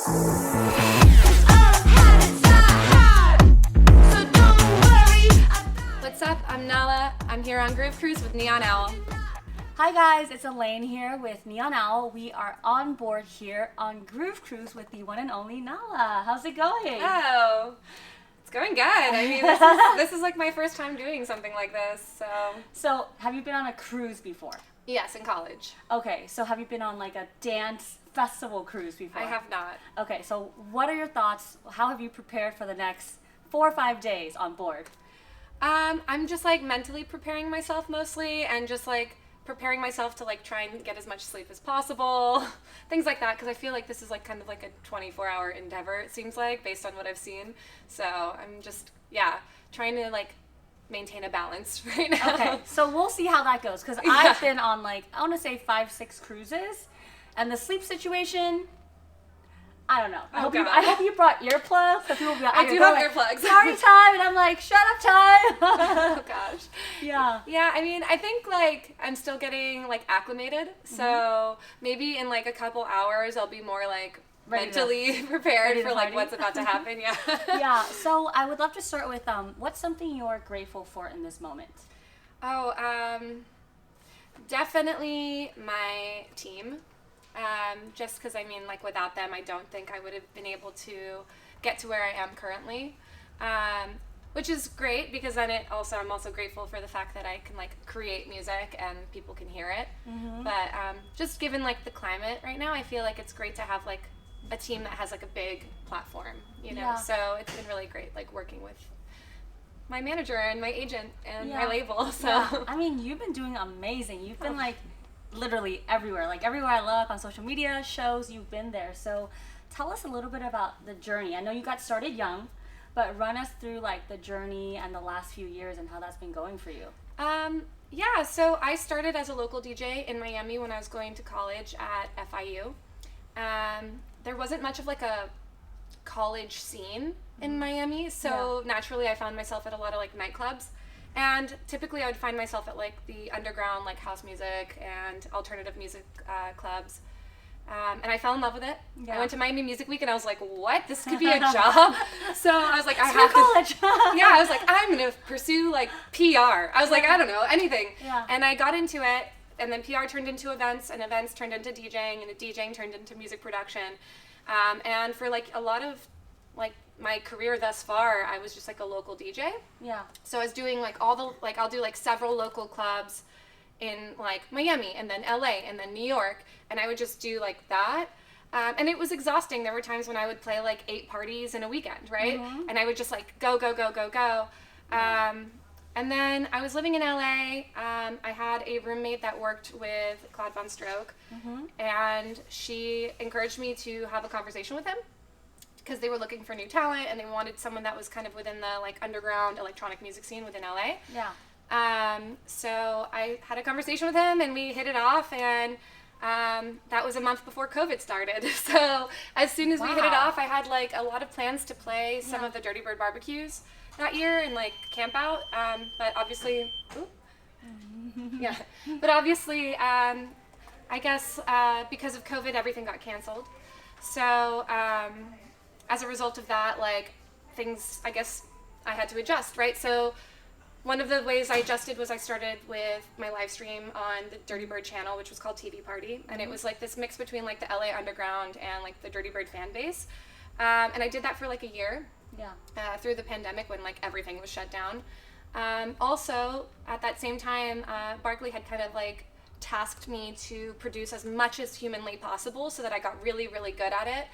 What's up? I'm Nala. I'm here on Groove Cruise with Neon Owl. Hi guys, it's Elaine here with Neon Owl. We are on board here on Groove Cruise with the one and only Nala. How's it going? Oh, it's going good. I mean, this is like my first time doing something like this, So, have you been on a cruise before? Yes, in college. Okay, so have you been on like a dance festival cruise before? I have not. Okay, so what are your thoughts? How have you prepared for the next 4 or 5 days on board? I'm just like mentally preparing myself mostly, and just like preparing myself to like try and get as much sleep as possible, things like that, because I feel like this is like kind of like a 24-hour endeavor, it seems like, based on what I've seen. So I'm just, trying to like maintain a balance right now. Okay, so we'll see how that goes, because I've been on like, I want to say 5-6 cruises, and the sleep situation, I don't know. I hope you brought earplugs, because people will be like, I do have earplugs. Party time, and I'm like, shut up time. Oh gosh. Yeah. Yeah, I mean, I think like I'm still getting like acclimated, so maybe in like a couple hours I'll be more like mentally prepared for like what's about to happen. Yeah. Yeah. So I would love to start with what's something you're grateful for in this moment? Oh, definitely my team. Just because, I mean, like, without them, I don't think I would have been able to get to where I am currently, which is great, because then I'm also grateful for the fact that I can, like, create music and people can hear it. Mm-hmm. But just given, like, the climate right now, I feel like it's great to have, like, a team that has, like, a big platform, you know? Yeah. So it's been really great, like, working with my manager and my agent and my label. So I mean, you've been doing amazing. You've been, like, literally everywhere. Like, everywhere I look on social media, shows, you've been there. So tell us a little bit about the journey. I know you got started young, but run us through like the journey and the last few years and how that's been going for you. Yeah, so I started as a local DJ in Miami when I was going to college at FIU. There wasn't much of like a college scene in Miami, so naturally I found myself at a lot of like nightclubs. And typically I would find myself at like the underground like house music and alternative music clubs. And I fell in love with it. Yeah. I went to Miami Music Week and I was like, what? This could be a job? So I was like, I have college. I was like, I'm going to pursue like PR. I was like, I don't know, anything. Yeah. And I got into it, and then PR turned into events, and events turned into DJing, and DJing turned into music production. And for like a lot of like my career thus far, I was just like a local DJ. Yeah. So I was doing like I'll do like several local clubs in like Miami, and then LA, and then New York, and I would just do like that. And it was exhausting. There were times when I would play like 8 parties in a weekend, right? Mm-hmm. And I would just like go. And then I was living in LA. I had a roommate that worked with Claude Von Stroke, and she encouraged me to have a conversation with him, because they were looking for new talent and they wanted someone that was kind of within the like underground electronic music scene within LA. Yeah. So I had a conversation with him and we hit it off, and that was a month before COVID started. So as soon as we hit it off, I had like a lot of plans to play some of the Dirty Bird barbecues that year and like camp out. But obviously, I guess because of COVID, everything got canceled. So as a result of that, like things, I guess I had to adjust, right? So one of the ways I adjusted was I started with my live stream on the Dirty Bird channel, which was called TV Party. And it was like this mix between like the LA underground and like the Dirty Bird fan base. And I did that for like a year through the pandemic when like everything was shut down. Also, at that same time, Barkley had kind of like tasked me to produce as much as humanly possible so that I got really, really good at it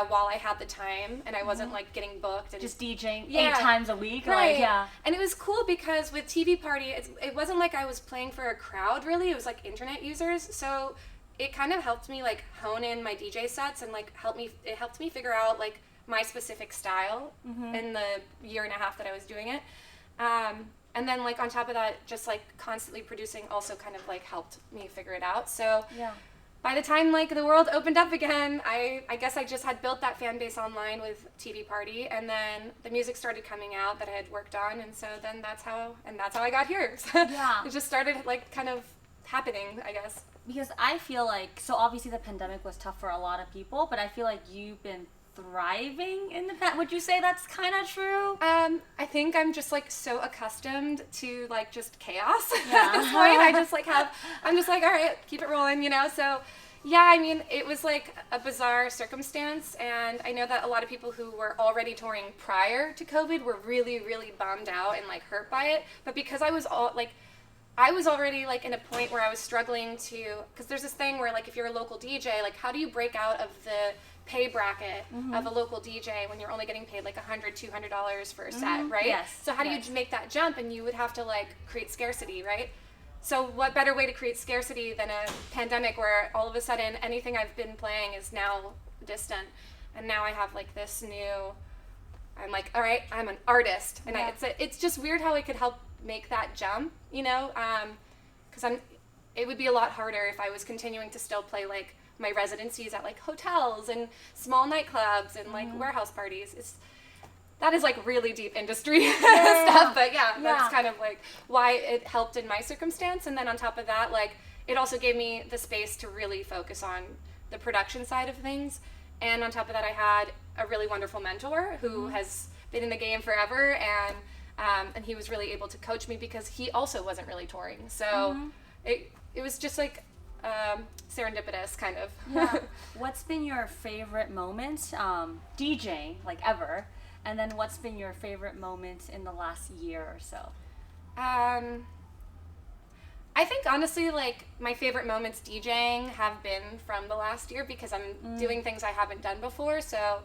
while I had the time and I wasn't like getting booked. And just DJing 8 times a week. Right. Like, and it was cool because with TV Party, it wasn't like I was playing for a crowd really. It was like internet users. So it kind of helped me like hone in my DJ sets and like it helped me figure out like my specific style in the year and a half that I was doing it. And then like on top of that, just like constantly producing also kind of like helped me figure it out. So by the time like the world opened up again, I guess I just had built that fan base online with TV Party, and then the music started coming out that I had worked on, and so then that's how I got here. So it just started like kind of happening, I guess. because I feel like, so obviously the pandemic was tough for a lot of people, but I feel like you've been thriving in the past. Would you say that's kind of true? I think I'm just like so accustomed to like just chaos Yeah. at this point. I'm just like, all right, keep it rolling, you know? So yeah, I mean, it was like a bizarre circumstance, and I know that a lot of people who were already touring prior to COVID were really, really bummed out and like hurt by it. But because I was already like in a point where I was struggling to, because there's this thing where like if you're a local DJ, like how do you break out of the pay bracket of a local DJ when you're only getting paid like $100-$200 for a set, right? Yes. So how do you make that jump? And you would have to like create scarcity, right? So what better way to create scarcity than a pandemic where all of a sudden anything I've been playing is now distant, and now I have like this new. I'm like, all right, I'm an artist, and it's just weird how it could help make that jump, you know, because it would be a lot harder if I was continuing to still play like my residencies at like hotels and small nightclubs and like warehouse parties. That is like really deep industry stuff, but that's kind of like why it helped in my circumstance. And then on top of that, like it also gave me the space to really focus on the production side of things. And on top of that, I had a really wonderful mentor who has been in the game forever, and he was really able to coach me because he also wasn't really touring. So it was just like serendipitous kind of. Yeah. What's been your favorite moment DJing, like ever? And then what's been your favorite moment in the last year or so? I think honestly, like my favorite moments DJing have been from the last year because I'm doing things I haven't done before. So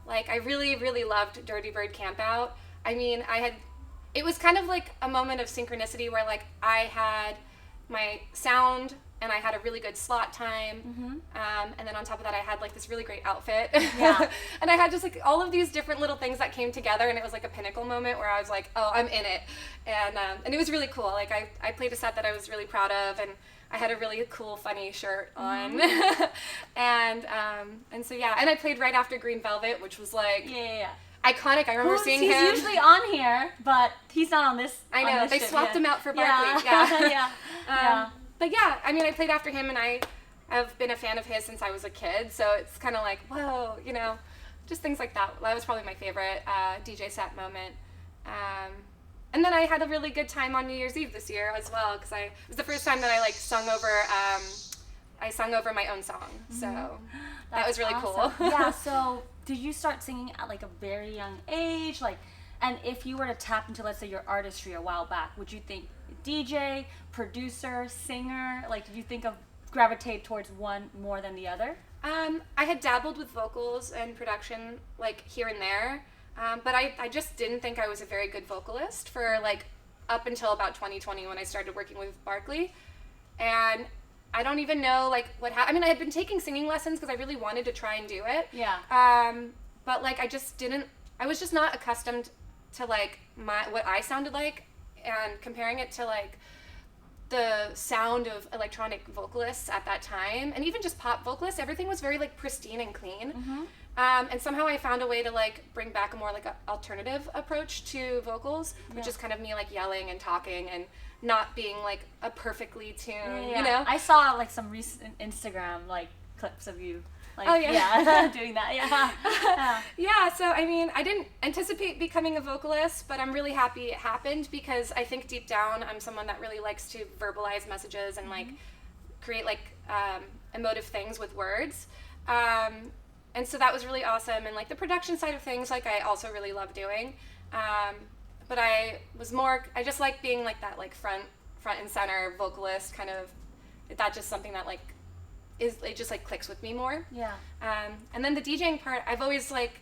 like I really, really loved Dirty Bird Camp Out. I mean, it was kind of like a moment of synchronicity where like I had my sound and I had a really good slot time. And then on top of that, I had like this really great outfit. Yeah. And I had just like all of these different little things that came together, and it was like a pinnacle moment where I was like, oh, I'm in it. And it was really cool. Like I played a set that I was really proud of, and I had a really cool, funny shirt on. And so, yeah, and I played right after Green Velvet, which was like iconic. I remember seeing him. He's usually on here, but he's not on this. I know. They swapped him out for Barkley. Yeah. But yeah, I mean, I played after him, and I've been a fan of his since I was a kid, so it's kind of like, whoa, you know, just things like that. That was probably my favorite DJ set moment. And then I had a really good time on New Year's Eve this year as well, because it was the first time that I like sung over my own song, so that was really awesome. cool. Yeah, so did you start singing at like a very young age? Like, and if you were to tap into, let's say, your artistry a while back, would you think DJ, producer, singer? Like, did you think of gravitate towards one more than the other? I had dabbled with vocals and production like here and there, but I just didn't think I was a very good vocalist for like up until about 2020 when I started working with Barkley. And I don't even know like what happened. I mean, I had been taking singing lessons because I really wanted to try and do it. Yeah. But like I was just not accustomed to like what I sounded like, and comparing it to like the sound of electronic vocalists at that time, and even just pop vocalists, everything was very like pristine and clean. And somehow I found a way to like bring back a more like a alternative approach to vocals, which is kind of me like yelling and talking and not being like a perfectly tuned, you know? I saw like some recent Instagram like clips of you. Like, doing that, Yeah, so I mean, I didn't anticipate becoming a vocalist, but I'm really happy it happened because I think deep down I'm someone that really likes to verbalize messages and like create like emotive things with words. And so that was really awesome. And like the production side of things, like I also really love doing. But I just like being like that like front and center vocalist kind of. That's just something that like it just like clicks with me more. Yeah. And then the DJing part, I've always like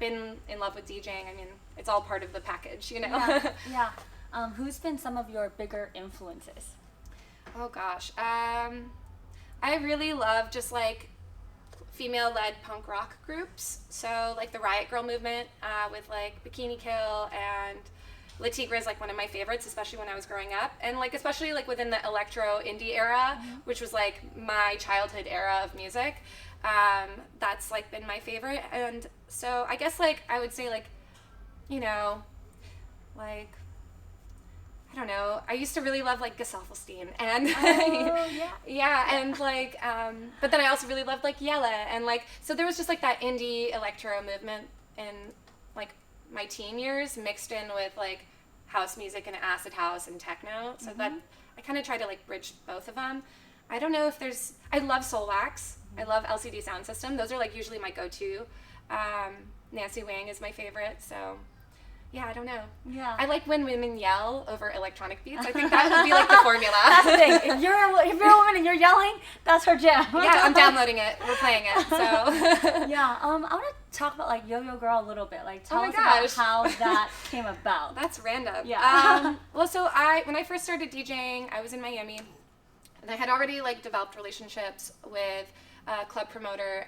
been in love with DJing. I mean, it's all part of the package, you know. Yeah. Who's been some of your bigger influences? Oh gosh, I really love just like female-led punk rock groups. So like the Riot Girl movement with like Bikini Kill and La Tigre is like one of my favorites, especially when I was growing up, and like especially like within the electro indie era, which was like my childhood era of music. That's like been my favorite, and so I guess like I would say like, you know, like I don't know. I used to really love like Gesaffelstein and yeah. yeah, and like but then I also really loved like Yella and like so there was just like that indie electro movement in like my teen years mixed in with like house music and acid house and techno. So that I kind of try to like bridge both of them. I don't know if there's I love Soulwax. I love LCD Sound System. Those are like usually my go-to. Nancy Wang is my favorite, so yeah, I don't know. Yeah. I like when women yell over electronic beats. I think that would be like the formula. That's the thing. If you're a woman and you're yelling, that's her jam. Yeah, I'm downloading it. We're playing it. So yeah. I want to talk about like Yo-Yo Girl a little bit. Like, tell us gosh. about how that came about. That's random. Yeah. Well, so when I first started DJing, I was in Miami, and I had already like developed relationships with a club promoter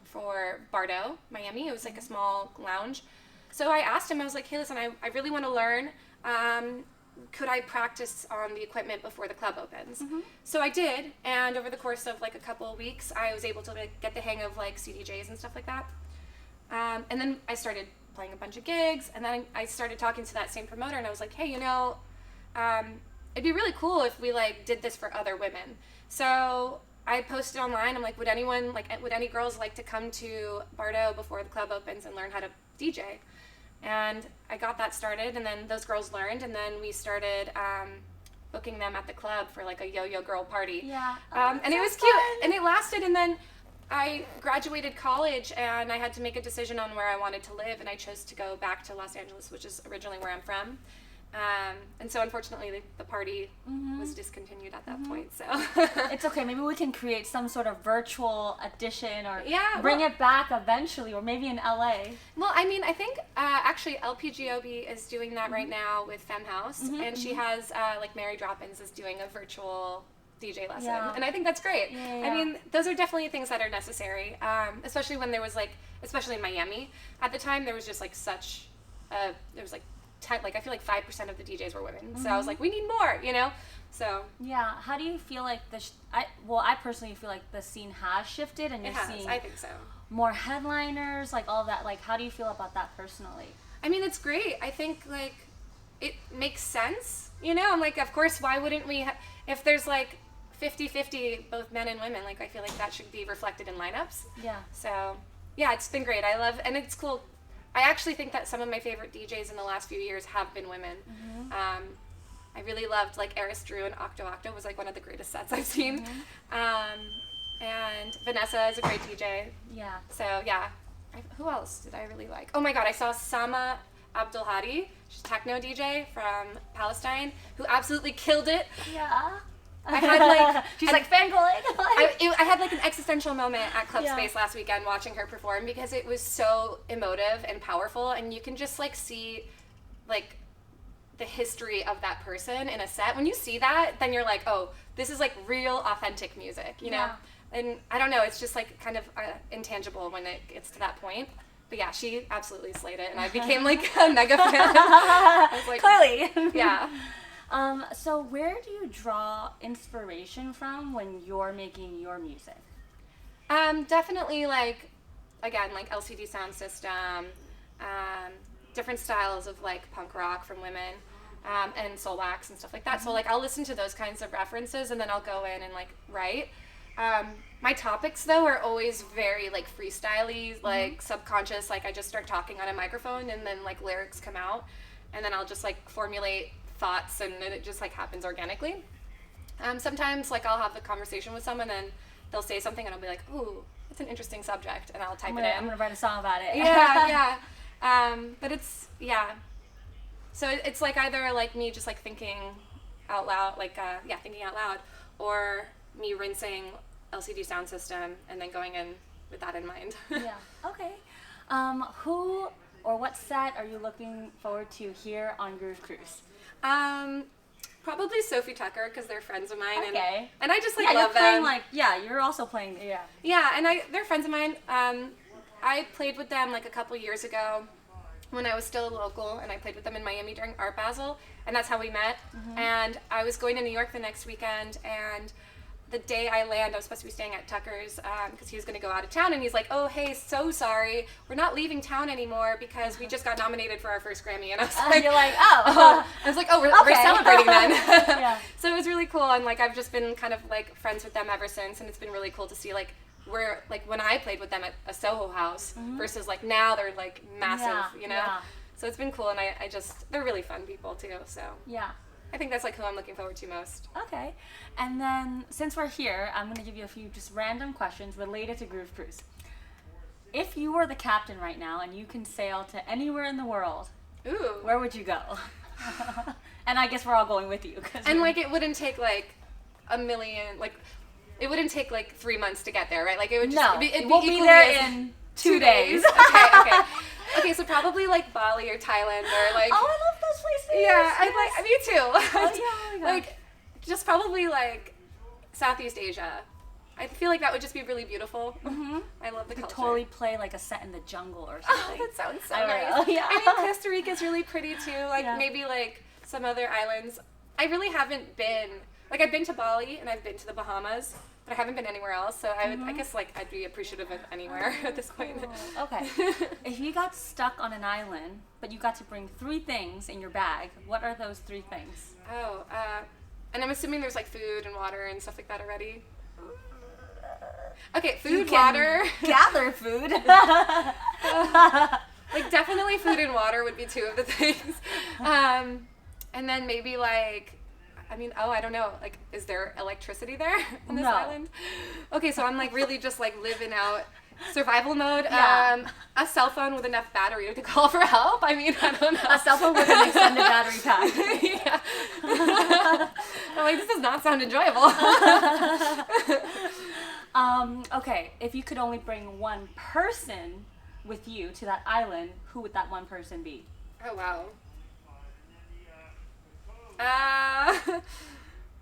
for Bardo, Miami. It was like a small lounge. So I asked him, I was like, hey, listen, I really want to learn. Could I practice on the equipment before the club opens? So I did, and over the course of like a couple of weeks, I was able to like get the hang of like CDJs and stuff like that. And then I started playing a bunch of gigs, and then I started talking to that same promoter, and I was like, hey, you know, it'd be really cool if we like did this for other women. So I posted online, I'm like, would any girls like to come to Bardo before the club opens and learn how to DJ? And I got that started, and then those girls learned, and then we started booking them at the club for like a Yo-Yo Girl party. Yeah. And it was cute, and it lasted, and then I graduated college, and I had to make a decision on where I wanted to live, and I chose to go back to Los Angeles, which is originally where I'm from. And so unfortunately the party was discontinued at that point, so. It's okay, maybe we can create some sort of virtual edition or Yeah, bring well- it back eventually, or maybe in LA. Well, I mean, I think actually LPGOB is doing that right now with Femhouse, and she has like Mary Droppins is doing a virtual DJ lesson, Yeah. and I think that's great. Yeah. I mean, those are definitely things that are necessary, especially when there was like, especially in Miami at the time, there was just like such, there was like, I feel like 5% of the DJs were women, so I was like, we need more, you know. So Yeah, how do you feel like I personally feel like the scene has shifted, and it you're has, seeing I think so. more headliners, like all that. Like, how do you feel about that personally? I mean, it's great. I think like it makes sense, you know. I'm like, of course, why wouldn't we? If there's like 50-50, both men and women, like I feel like that should be reflected in lineups. Yeah. So yeah, it's been great. I love, and it's cool. I actually think that some of my favorite DJs in the last few years have been women. I really loved like Eris Drew and Octo Octo was like one of the greatest sets I've seen. And Vanessa is a great DJ. Yeah. So yeah, who else did I really like? Oh my god, I saw Sama Abdulhadi. She's a techno DJ from Palestine who absolutely killed it. Yeah. I had like she's like fangirling. I had like an existential moment at Club Yeah. Space last weekend watching her perform because it was so emotive and powerful, and you can just like see like the history of that person in a set. When you see that, then you're like, oh, this is like real authentic music, you know? Yeah. And I don't know, it's just like kind of intangible when it gets to that point. But yeah, she absolutely slayed it, and I became like a mega fan. I was like, Clearly. yeah. So where do you draw inspiration from when you're making your music? Definitely like, again, like LCD Sound System, different styles of like punk rock from women, and Soulwax and stuff like that. So like I'll listen to those kinds of references, and then I'll go in and like write. My topics though are always very like freestyle-y, like subconscious, like I just start talking on a microphone and then like lyrics come out, and then I'll just like formulate thoughts, and then it just like happens organically. Sometimes like I'll have the conversation with someone and they'll say something and I'll be like, ooh, that's an interesting subject, and I'll type it in. I'm gonna write a song about it. Yeah. But it's, yeah. So it's like either like me just like thinking out loud, like, thinking out loud, or me rinsing LCD Sound System and then going in with that in mind. Yeah. Okay. Who or what set are you looking forward to here on Groove Cruise? Probably Sophie Tucker, because they're friends of mine. Okay. And I just like Yeah, love you're playing them. you're also playing. Yeah. Yeah, and they're friends of mine. I played with them like a couple years ago when I was still a local, and I played with them in Miami during Art Basel, and that's how we met. And I was going to New York the next weekend, and the day I land, I was supposed to be staying at Tucker's because he was going to go out of town, and he's like, "Oh, hey, so sorry, we're not leaving town anymore because we just got nominated for our first Grammy." And I was like, "You're like, oh." I was like, "Oh, we're celebrating then." Yeah. So it was really cool, and like I've just been kind of like friends with them ever since, and it's been really cool to see like where like when I played with them at a Soho house versus like now they're like massive, you know. Yeah. So it's been cool, and I just they're really fun people too. So Yeah. I think that's like who I'm looking forward to most. Okay. And then since we're here, I'm going to give you a few just random questions related to Groove Cruise. If you were the captain right now and you can sail to anywhere in the world, Ooh. where would you go? And I guess we're all going with you. And like it wouldn't take like a million, like it wouldn't take like 3 months to get there, right? Like it would just we'll be there in 2 days. Okay. Okay, so probably like Bali or Thailand or like. Oh, I love those places. Yeah, Yes. me too. Oh, yeah, oh my gosh. Like, just probably like Southeast Asia. I feel like that would just be really beautiful. Mm-hmm. I love the You could culture. totally play like a set in the jungle or Oh, something. that sounds so I nice. know, yeah. I mean, Costa Rica's really pretty too. Like Yeah. maybe like some other islands. I really haven't been. Like I've been to Bali and I've been to the Bahamas, but I haven't been anywhere else. So I would, I guess, like I'd be appreciative of anywhere at this point. Oh, okay. If you got stuck on an island, but you got to bring 3 things in your bag, what are those 3 things? Oh, and I'm assuming there's like food and water and stuff like that already. Okay, You food, can water. gather food. Like definitely food and water would be 2 of the things. And then maybe like, I mean, I don't know. Like, is there electricity there on this No. island? Okay, so I'm like really just like living out survival mode. Yeah. A cell phone with enough battery to call for help. I mean, I don't know. A cell phone with an extended battery pack. Yeah. I'm like, this does not sound enjoyable. Okay, if you could only bring 1 person with you to that island, who would that 1 person be? Oh wow.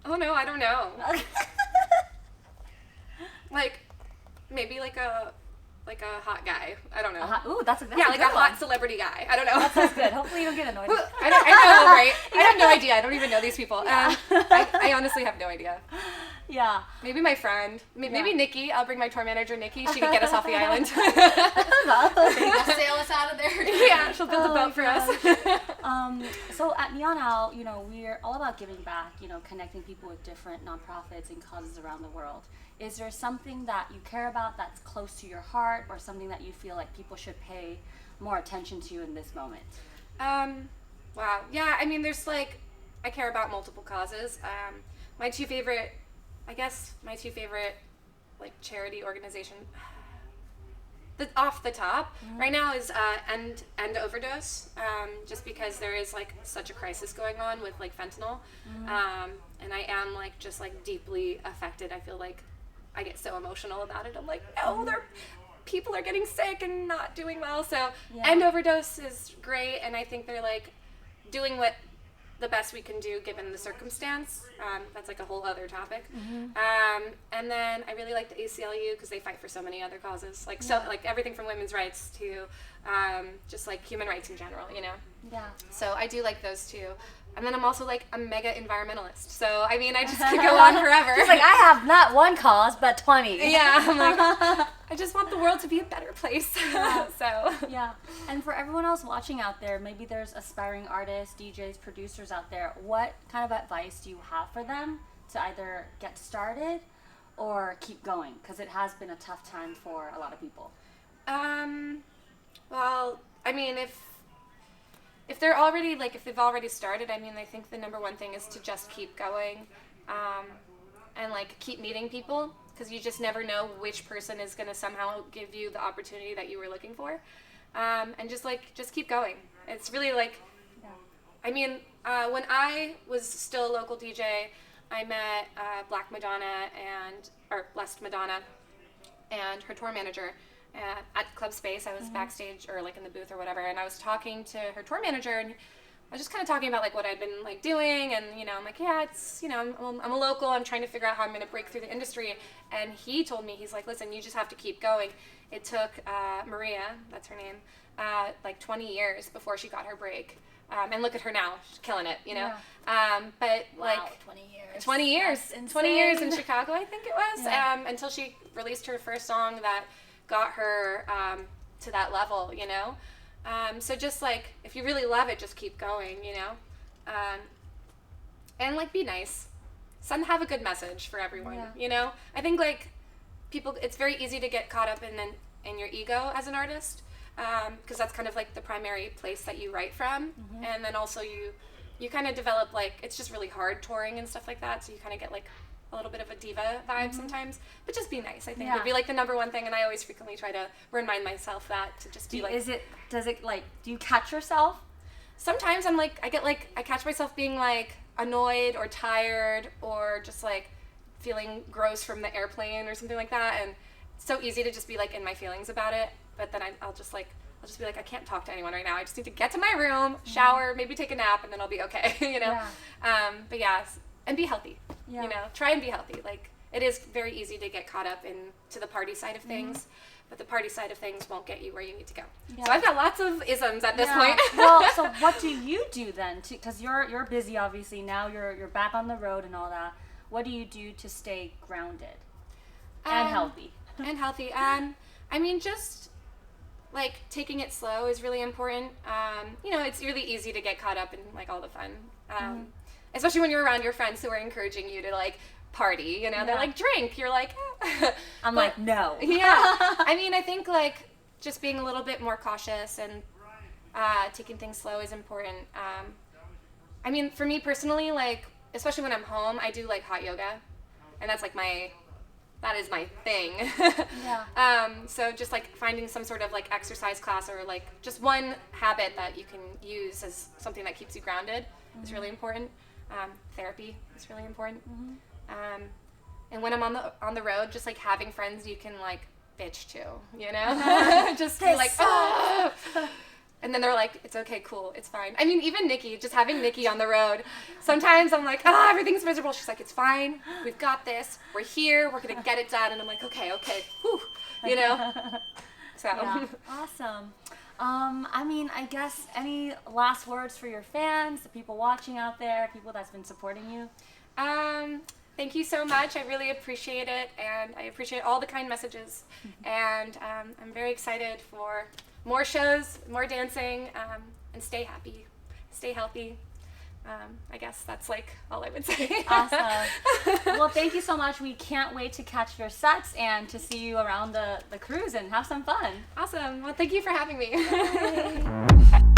Oh no, I don't know. Like, maybe like a hot guy. I don't know. Ooh, that's a Yeah, like good a one. hot celebrity guy. I don't know. That sounds good. Hopefully you don't get annoyed. I know, right? I have no idea. I don't even know these people. Yeah. I honestly have no idea. Yeah. Maybe my friend. Maybe Yeah. Nikki. I'll bring my tour manager, Nikki. She can get us off the island. Sail us out of there. Yeah, she'll build a boat for us. So at Neon Owl, you know, we're all about giving back, you know, connecting people with different nonprofits and causes around the world. Is there something that you care about that's close to your heart, or something that you feel like people should pay more attention to in this moment? Wow. Yeah, I mean, there's like, I care about multiple causes. My two favorite like charity organization, off the top right now is End Overdose, just because there is like such a crisis going on with like fentanyl, and I am like just like deeply affected. I feel like I get so emotional about it. I'm like, no, people are getting sick and not doing well. So Yeah. End Overdose is great, and I think they're like doing what the best we can do given the circumstance. That's like a whole other topic. And then I really like the ACLU because they fight for so many other causes, like so like everything from women's rights to just like human rights in general, you know. Yeah. So I do like those two. And then I'm also like a mega environmentalist. So I mean, I just could go on forever. Just like, I have not 1 cause, but 20. Yeah, I'm like, I just want the world to be a better place. So Yeah. And for everyone else watching out there, maybe there's aspiring artists, DJs, producers out there. What kind of advice do you have for them to either get started or keep going? Because it has been a tough time for a lot of people. Well, I mean, if they're already like if they've already started, I mean, I think the number 1 thing is to just keep going, and like keep meeting people, because you just never know which person is going to somehow give you the opportunity that you were looking for, and just keep going. It's really like, I mean, when I was still a local DJ, I met Blessed Madonna and her tour manager at Club Space. I was backstage or like in the booth or whatever, and I was talking to her tour manager, and I was just kind of talking about like what I'd been like doing, and you know, I'm like, yeah, it's, you know, I'm a local, I'm trying to figure out how I'm going to break through the industry. And he told me, he's like, listen, you just have to keep going. It took Maria, that's her name, like 20 years before she got her break. And look at her now, she's killing it, you know. But like Wow, 20 years. 20 years. That's 20 years in insane. Chicago, I think it was, Yeah. until she released her first song that got her to that level, you know. So just like, if you really love it, just keep going, you know. And like, be nice. Have a good message for everyone, you know. I think like people, it's very easy to get caught up in your ego as an artist, because that's kind of like the primary place that you write from, and then also you kind of develop like, it's just really hard touring and stuff like that, so you kind of get like a little bit of a diva vibe sometimes, but just be nice, I think would be like the number one thing, and I always frequently try to remind myself that, to just be like, do you catch yourself? sometimes I'm like, I catch myself being like annoyed or tired or just like feeling gross from the airplane or something like that, and it's so easy to just be like in my feelings about it, but then I'll just be like, I can't talk to anyone right now, I just need to get to my room, shower, maybe take a nap, and then I'll be okay, you know. But yeah, and be healthy, you know, try and be healthy. Like, it is very easy to get caught up into the party side of things, but the party side of things won't get you where you need to go. So I've got lots of isms at this point. Well, so what do you do then? Because you're busy, obviously. Now you're back on the road and all that. What do you do to stay grounded and healthy? And healthy. I mean, just like taking it slow is really important. You know, it's really easy to get caught up in like all the fun, especially when you're around your friends who are encouraging you to like party. You know, they're like, drink. You're like, I'm like, no. Yeah. I mean, I think like just being a little bit more cautious and taking things slow is important. I mean, for me personally, like, especially when I'm home, I do like hot yoga, and that's like that is my thing. So just like finding some sort of like exercise class or like just one habit that you can use as something that keeps you grounded is really important. Therapy is really important. And when I'm on the road, just like having friends you can like bitch to, you know, just be like, oh. And then they're like, it's okay, cool, it's fine. I mean, even Nikki, just having Nikki on the road, sometimes I'm like, everything's miserable. She's like, it's fine, we've got this, we're here, we're gonna get it done. And I'm like, okay, whew, you know? So. Yeah. Awesome. I mean, I guess any last words for your fans, the people watching out there, people that's been supporting you? Thank you so much. I really appreciate it, and I appreciate all the kind messages. And I'm very excited for more shows, more dancing, and stay happy, stay healthy. I guess that's like all I would say. Awesome. Well, thank you so much. We can't wait to catch your sets and to see you around the cruise and have some fun. Awesome. Well, thank you for having me.